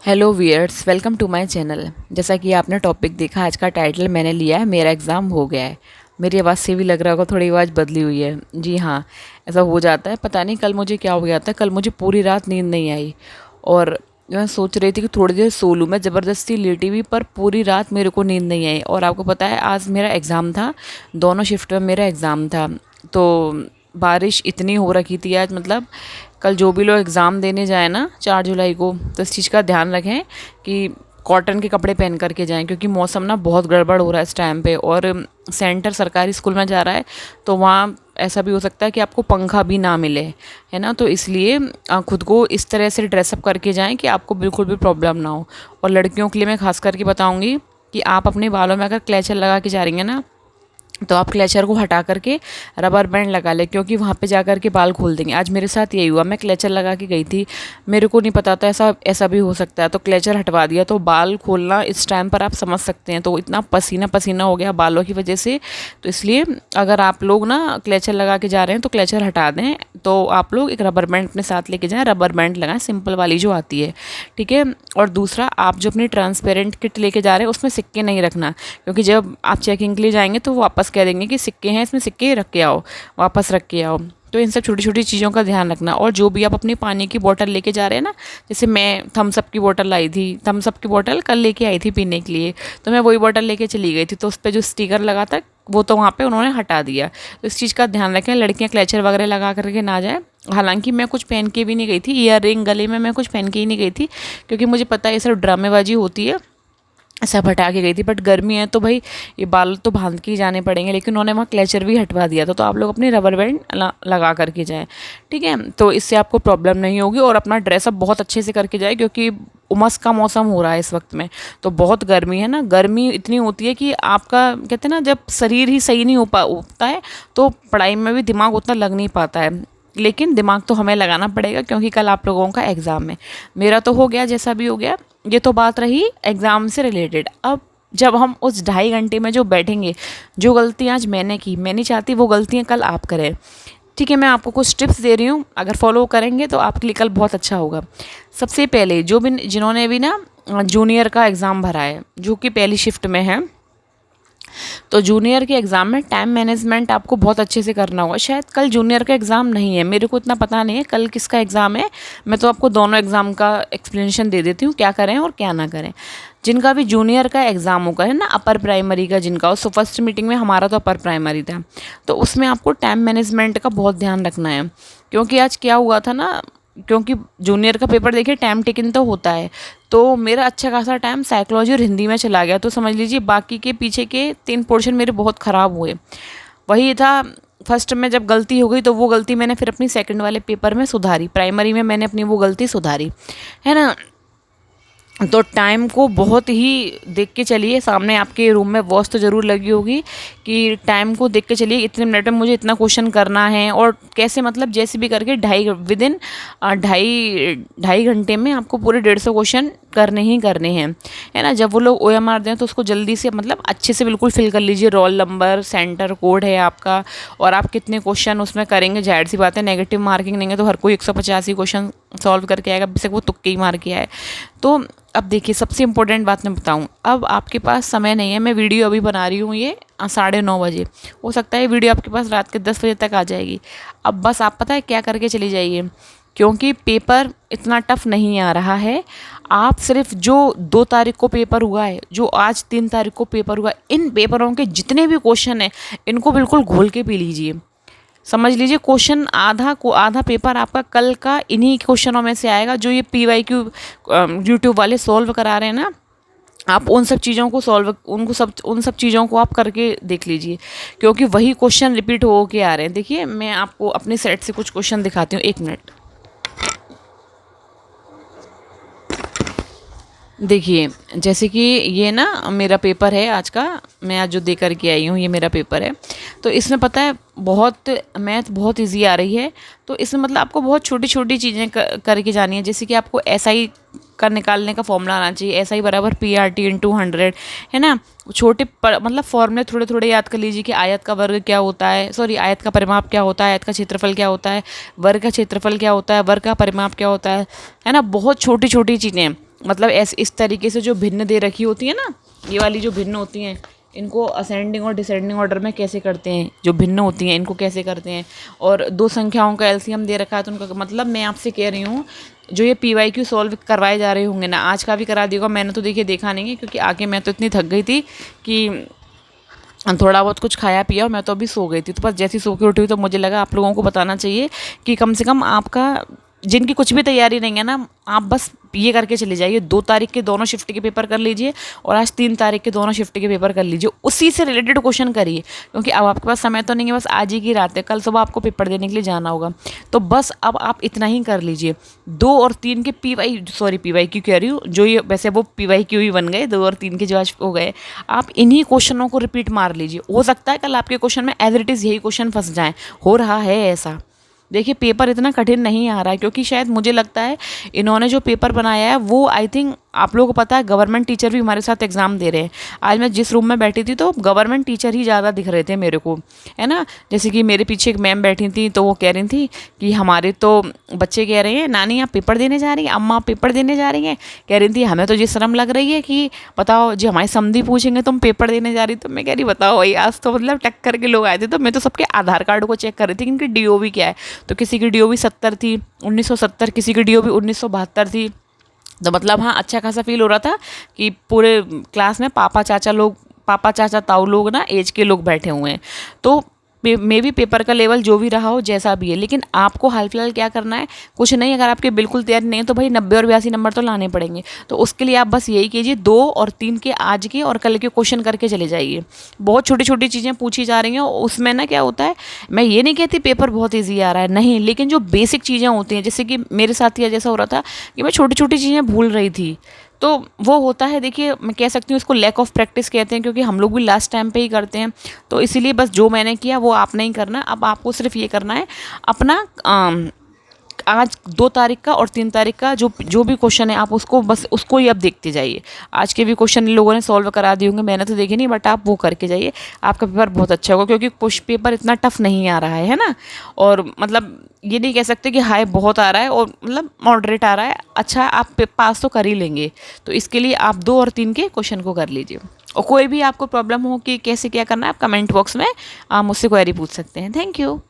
Hello viewers, welcome to my channel. जैसा कि आपने टॉपिक देखा, आज का टाइटल मैंने लिया है मेरा एग्ज़ाम हो गया है। मेरी आवाज़ से भी लग रहा होगा थोड़ी आवाज़ बदली हुई है। जी हाँ, ऐसा हो जाता है। पता नहीं कल मुझे क्या हो गया था। कल मुझे पूरी रात नींद नहीं आई और मैं सोच रही थी कि थोड़ी देर सो लूँ। मैं ज़बरदस्ती लेटी हुई, पर पूरी रात मेरे को नींद नहीं आई। और आपको पता है, आज मेरा एग्ज़ाम था, दोनों शिफ्ट में मेरा एग्ज़ाम था। तो बारिश इतनी हो रखी थी आज, मतलब कल जो भी लोग एग्ज़ाम देने जाए ना 4 जुलाई को, तो इस चीज़ का ध्यान रखें कि कॉटन के कपड़े पहन करके जाएं, क्योंकि मौसम ना बहुत गड़बड़ हो रहा है इस टाइम पे। और सेंटर सरकारी स्कूल में जा रहा है, तो वहाँ ऐसा भी हो सकता है कि आपको पंखा भी ना मिले, है ना। तो इसलिए खुद को इस तरह से ड्रेसअप करके जाएं कि आपको बिल्कुल भी प्रॉब्लम ना हो। और लड़कियों के लिए मैं खास करके बताऊँगी कि आप अपने बालों में अगर क्लेचर लगा के जा रही हैं ना, तो आप क्लेचर को हटा करके रबर बैंड लगा लें, क्योंकि वहाँ पे जा कर के बाल खोल देंगे। आज मेरे साथ यही हुआ, मैं क्लेचर लगा के गई थी, मेरे को नहीं पता था ऐसा ऐसा भी हो सकता है। तो क्लेचर हटवा दिया, तो बाल खोलना इस टाइम पर आप समझ सकते हैं। तो इतना पसीना पसीना हो गया बालों की वजह से। तो इसलिए अगर आप लोग ना क्लेचर लगा के जा रहे हैं तो क्लेचर हटा दें। तो आप लोग एक रबर बैंड अपने साथ लेके जाएँ, रबर बैंड लगाएं, सिंपल वाली जो आती है, ठीक है। और दूसरा, आप जो अपनी ट्रांसपेरेंट किट लेके जा रहे हैं उसमें सिक्के नहीं रखना, क्योंकि जब आप चेकिंग के लिए जाएंगे तो वो वापस कह देंगे कि सिक्के हैं, इसमें सिक्के रख के आओ, वापस रख के आओ। तो इन सब छोटी छोटी चीज़ों का ध्यान रखना। और जो भी आप अपनी पानी की बोतल लेके जा रहे हैं ना, जैसे मैं थम्स अप की बोतल लाई थी, थम्स अप की बोतल कल लेके आई थी पीने के लिए, तो मैं वही बोतल लेके चली गई थी। तो उस पर जो स्टिकर लगा था वो तो वहाँ पे उन्होंने हटा दिया। तो इस चीज़ का ध्यान रखें, लड़कियाँ क्लेचर वगैरह लगा करके ना जाए। हालांकि मैं कुछ पहन के भी नहीं गई थी, ईयर रिंग गले में मैं कुछ पहन के ही नहीं गई थी, क्योंकि मुझे पता है ये सब ड्रामेबाजी होती है, सब हटा के गई थी। बट गर्मी है तो भाई ये बाल तो बांध के ही जाने पड़ेंगे, लेकिन उन्होंने वहाँ क्लेचर भी हटवा दिया था। तो आप लोग अपनी रबर बैंड लगा करके जाएं, ठीक है। तो इससे आपको प्रॉब्लम नहीं होगी। और अपना ड्रेसअप बहुत अच्छे से करके जाए, क्योंकि उमस का मौसम हो रहा है इस वक्त में, तो बहुत गर्मी है ना। गर्मी इतनी होती है कि आपका, कहते हैं ना, जब शरीर ही सही नहीं होता है तो पढ़ाई में भी दिमाग उतना लग नहीं पाता है। लेकिन दिमाग तो हमें लगाना पड़ेगा, क्योंकि कल आप लोगों का एग्ज़ाम है। मेरा तो हो गया, जैसा भी हो गया। ये तो बात रही एग्ज़ाम से रिलेटेड। अब जब हम उस 2.5 घंटे में जो बैठेंगे, जो गलतियाँ आज मैंने की, मैं नहीं चाहती वो गलतियाँ कल आप करें, ठीक है। मैं आपको कुछ टिप्स दे रही हूँ, अगर फॉलो करेंगे तो आपके लिए कल बहुत अच्छा होगा। सबसे पहले जिन्होंने भी ना जूनियर का एग्ज़ाम भरा है, जो कि पहली शिफ्ट में है, तो जूनियर के एग्ज़ाम में टाइम मैनेजमेंट आपको बहुत अच्छे से करना होगा। शायद कल जूनियर का एग्ज़ाम नहीं है, मेरे को इतना पता नहीं है कल किसका एग्ज़ाम है। मैं तो आपको दोनों एग्ज़ाम का एक्सप्लेनेशन दे देती हूँ, क्या करें और क्या ना करें। जिनका भी जूनियर का एग्ज़ाम होगा, है ना, अपर प्राइमरी का जिनका हो, सो फर्स्ट मीटिंग में हमारा तो अपर प्राइमरी था, तो उसमें आपको टाइम मैनेजमेंट का बहुत ध्यान रखना है। क्योंकि आज क्या हुआ था ना, क्योंकि जूनियर का पेपर देखिए टाइम टेकिंग तो होता है, तो मेरा अच्छा खासा टाइम साइकोलॉजी और हिंदी में चला गया। तो समझ लीजिए बाकी के पीछे के 3 पोर्शन मेरे बहुत ख़राब हुए। वही था, फर्स्ट में जब गलती हो गई तो वो गलती मैंने फिर अपनी सेकंड वाले पेपर में सुधारी, प्राइमरी में मैंने अपनी वो गलती सुधारी, है ना। तो टाइम को बहुत ही देख के चलिए। सामने आपके रूम में वॉच तो ज़रूर लगी होगी कि टाइम को देख के चलिए, इतने मिनट में मुझे इतना क्वेश्चन करना है। और कैसे, मतलब जैसे भी करके विदिन ढाई ढाई घंटे में आपको पूरे 150 क्वेश्चन करने ही करने हैं, है ना। जब वो लोग OMR दें तो उसको जल्दी से, मतलब अच्छे से बिल्कुल फिल कर लीजिए। रोल नंबर, सेंटर कोड है आपका, और आप कितने क्वेश्चन उसमें करेंगे। जाहिर सी बात है, नेगेटिव मार्किंग नहीं है तो हर कोई 185 क्वेश्चन सॉल्व करके आएगा, बेशक वो तुक्के ही मार के आए। तो अब देखिए, सबसे इम्पोर्टेंट बात मैं बताऊं, अब आपके पास समय नहीं है। मैं वीडियो अभी बना रही हूँ, ये 9:30 बजे, हो सकता है वीडियो आपके पास रात के 10 बजे तक आ जाएगी। अब बस आप, पता है क्या करके चली जाइए, क्योंकि पेपर इतना टफ नहीं आ रहा है। आप सिर्फ जो 2 तारीख को पेपर हुआ है, जो आज 3 तारीख को पेपर हुआ है, इन पेपरों के जितने भी क्वेश्चन हैं इनको बिल्कुल घोल के पी लीजिए। समझ लीजिए क्वेश्चन आधा पेपर आपका कल का इन्हीं क्वेश्चनों में से आएगा, जो ये PYQ यूट्यूब वाले सॉल्व करा रहे हैं ना। आप उन सब चीज़ों को उन सब चीज़ों को आप करके देख लीजिए, क्योंकि वही क्वेश्चन रिपीट हो के आ रहे हैं। देखिए, मैं आपको अपने सेट से कुछ क्वेश्चन दिखाती हूँ, 1 मिनट। देखिए, जैसे कि ये ना मेरा पेपर है आज का, मैं आज जो दे करके आई हूँ, ये मेरा पेपर है। तो इसमें पता है बहुत मैथ बहुत इजी आ रही है। तो इसमें मतलब आपको बहुत छोटी छोटी चीज़ें करके जानी है। जैसे कि आपको SI का निकालने का फॉर्मूला आना चाहिए, SI बराबर PRT × 100, है ना। मतलब फॉर्मूले थोड़े थोड़े याद कर लीजिए कि आयत का वर्ग क्या होता है, सॉरी, आयत का परिमाप क्या होता है, आयत का क्षेत्रफल क्या होता है, वर्ग का क्षेत्रफल क्या होता है, वर्ग का परिमाप क्या होता है ना। बहुत छोटी छोटी चीज़ें मतलब ऐसे इस तरीके से जो भिन्न दे रखी होती है ना, ये वाली जो भिन्न होती हैं, इनको असेंडिंग और डिसेंडिंग ऑर्डर में कैसे करते हैं, जो भिन्न होती हैं इनको कैसे करते हैं। और दो संख्याओं का एलसीएम दे रखा है तो उनका मतलब, मैं आपसे कह रही हूँ जो ये PYQ सॉल्व करवाए जा रहे होंगे ना, आज का भी करा दिएगा। मैंने तो देखिए देखा नहीं है, क्योंकि आके मैं तो इतनी थक गई थी कि थोड़ा बहुत कुछ खाया पिया और मैं तो अभी सो गई थी। तो बस जैसी सो के उठी हुई तो मुझे लगा आप लोगों को बताना चाहिए कि कम से कम आपका, जिनकी कुछ भी तैयारी नहीं है ना, आप बस ये करके चले जाइए, 2 तारीख के दोनों शिफ्ट के पेपर कर लीजिए और आज 3 तारीख के दोनों शिफ्ट के पेपर कर लीजिए, उसी से रिलेटेड क्वेश्चन करिए। क्योंकि अब आपके पास समय तो नहीं है, बस आज ही की रात है, कल सुबह आपको पेपर देने के लिए जाना होगा। तो बस अब आप इतना ही कर लीजिए। 2 और 3 के PYQ कह रही हूँ, जो ये वैसे वो PYQ ही बन गए, 2 और 3 के जो आज हो गए, आप इन्हीं क्वेश्चनों को रिपीट मार लीजिए। हो सकता है कल आपके क्वेश्चन में एज इट इज़ यही क्वेश्चन फंस जाएँ, हो रहा है ऐसा। देखिए पेपर इतना कठिन नहीं आ रहा है, क्योंकि शायद मुझे लगता है इन्होंने जो पेपर बनाया है वो, आई थिंक आप लोगों को पता है, गवर्नमेंट टीचर भी हमारे साथ एग्ज़ाम दे रहे हैं। आज मैं जिस रूम में बैठी थी तो गवर्नमेंट टीचर ही ज़्यादा दिख रहे थे मेरे को, है ना। जैसे कि मेरे पीछे एक मैम बैठी थी, तो वो कह रही थी कि हमारे तो बच्चे कह रहे हैं नानी आप पेपर देने जा रही हैं, अम्मा आप पेपर देने जा रही हैं। कह रही थी हमें तो ये शर्म लग रही है कि बताओ जी हमारी समधी पूछेंगे तुम पेपर देने जा रही। तो मैं कह रही बताओ भाई, आज तो मतलब टक्कर के लोग आए थे, तो मैं तो सबके आधार कार्ड को चेक कर रही थी कि इनकी DOB क्या है। तो किसी की DOB 70 थी, 1970, किसी की DOB 1972 थी। तो मतलब हाँ, अच्छा खासा फील हो रहा था कि पूरे क्लास में पापा चाचा ताऊ लोग ना, एज के लोग बैठे हुए हैं। तो मे भी पेपर का लेवल जो भी रहा हो, जैसा भी है, लेकिन आपको हाल फिलहाल क्या करना है, कुछ नहीं। अगर आपके बिल्कुल तैयारी नहीं है तो भाई 90 और 82 नंबर तो लाने पड़ेंगे। तो उसके लिए आप बस यही कीजिए, 2 और 3 के आज के और कल के क्वेश्चन करके चले जाइए। बहुत छोटी छोटी चीज़ें पूछी जा रही हैं, उसमें ना क्या होता है, मैं ये नहीं कहती पेपर बहुत ईजी आ रहा है, नहीं, लेकिन जो बेसिक चीज़ें होती हैं, जैसे कि मेरे साथ ही जैसा हो रहा था कि मैं छोटी छोटी चीज़ें भूल रही थी, तो वो होता है। देखिए मैं कह सकती हूँ इसको लैक ऑफ प्रैक्टिस कहते हैं, क्योंकि हम लोग भी लास्ट टाइम पे ही करते हैं। तो इसीलिए बस जो मैंने किया वो आप नहीं करना। अब आपको सिर्फ ये करना है, अपना आज 2 तारीख का और 3 तारीख का जो जो भी क्वेश्चन है, आप उसको बस उसको ही अब देखते जाइए। आज के भी क्वेश्चन इन लोगों ने सॉल्व करा दिए होंगे, मैंने तो देखे नहीं, बट आप वो करके जाइए, आपका पेपर बहुत अच्छा होगा। क्योंकि कुछ पेपर इतना टफ नहीं आ रहा है ना। और मतलब ये नहीं कह सकते कि हाई बहुत आ रहा है और मतलब मॉडरेट आ रहा है, अच्छा आप पास तो कर ही लेंगे। तो इसके लिए आप 2 और 3 के क्वेश्चन को कर लीजिए। और कोई भी आपको प्रॉब्लम हो कि कैसे क्या करना है, आप कमेंट बॉक्स में आप मुझसे क्वेरी पूछ सकते हैं। Thank you.